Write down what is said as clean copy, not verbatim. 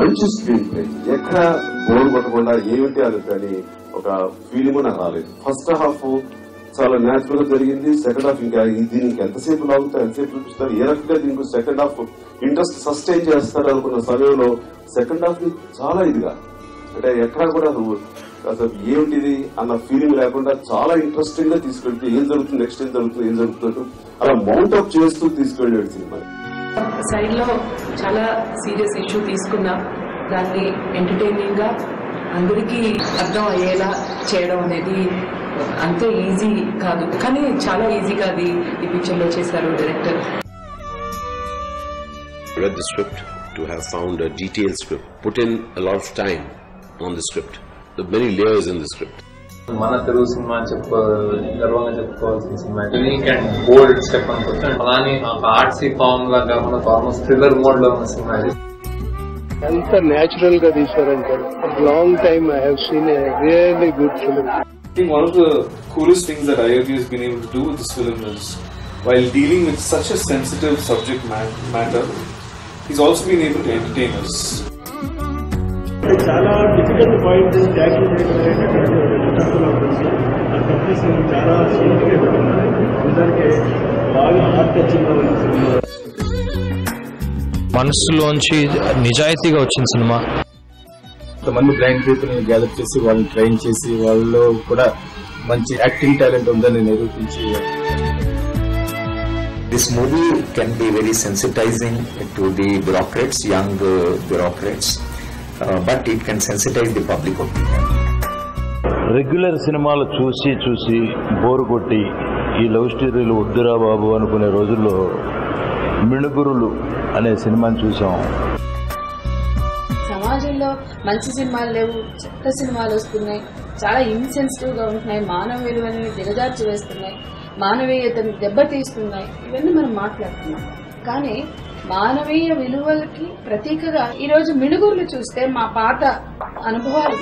మంచి screen play, ఎక్కడ bore కొట్టకుండా ఏమిటి అది కానీ ఒక ఫీలింగ్ నాకు రాలేదు. ఫస్ట్ హాఫ్ చాలా న్యాచురల్ గా జరిగింది. సెకండ్ హాఫ్ ఇంకా దీనికి ఎంతసేపు లాగుతారు, ఎంతసేపు చూపిస్తారు, ఏ రకంగా దీనికి సెకండ్ హాఫ్ ఇంట్రెస్ట్ సస్టైన్ చేస్తారు అనుకున్న సమయంలో సెకండ్ హాఫ్ ని చాలా ఇదిగా అంటే ఎక్కడ కూడా అసలు ఏమిటిది అన్న ఫీలింగ్ లేకుండా చాలా ఇంట్రెస్టింగ్ గా తీసుకెళ్తే ఏం జరుగుతుంది, నెక్స్ట్ ఏం జరుగుతున్నట్టు అలా మౌంట్ అప్ చేస్తూ తీసుకెళ్లాడు సినిమా. సైడ్ లో చాలా సీరియస్ ఇష్యూ తీసుకున్నా దాన్ని ఎంటర్టైనింగ్ గా అందరికీ అర్థం అయ్యేలా చేయడం అనేది అంతే ఈజీ కాదు, కానీ చాలా ఈజీగా అది ఈ పిక్చర్ లో చేశారు director. Read the script to have found a detailed script, put in a lot of time on the script. There are many layers in the script. మన తెలుగు సినిమా గర్వంగా చెప్పుకోవాల్సిన cinema unique and bold step అనుకుంటాను. అలానే Artsy form గా కాకుండా almost thriller mode లో ఉన్న cinema ఇది. అంత న్యాచురల్ గా తీశారంటే long time I have seen a really good film. I think one of the coolest things that Ayodhya has been able to do with this film is, while dealing with such a sensitive subject matter, he's also been able to entertain us. చాలా difficult point tackle చాలా అందరికీ బాగా heart touching మనసులోంచి నిజాయితీగా వచ్చిన cinema. కొంతమంది blind people ని gather చేసి వాళ్ళని ట్రైన్ చేసి వాళ్ళలో కూడా మంచి యాక్టింగ్ టాలెంట్ ఉందని నిరూపించి. This movie can be very sensitizing to the bureaucrats, young bureaucrats, but it can sensitize the public opinion. Regular సినిమాలు చూసి బోరు కొట్టి ఈ లవ్ స్టోరీలు వద్దురా బాబు అనుకునే రోజుల్లో మిణుగురులు అనే సినిమాని చూసాం. సమాజంలో మంచి సినిమాలు లేవు, చెత్త సినిమాలు వస్తున్నాయి, చాలా ఇన్సెన్సిటివ్ గా ఉంటున్నాయి, మానవ విలువలని దిగజార్చి వేస్తున్నాయి, మానవీయతను దెబ్బతీస్తున్నాయి, ఇవన్నీ మనం మాట్లాడుతున్నాం. కానీ మానవీయ విలువలకి ప్రతీకగా ఈరోజు మిణుగురులు చూస్తే మా పాత అనుభవాలు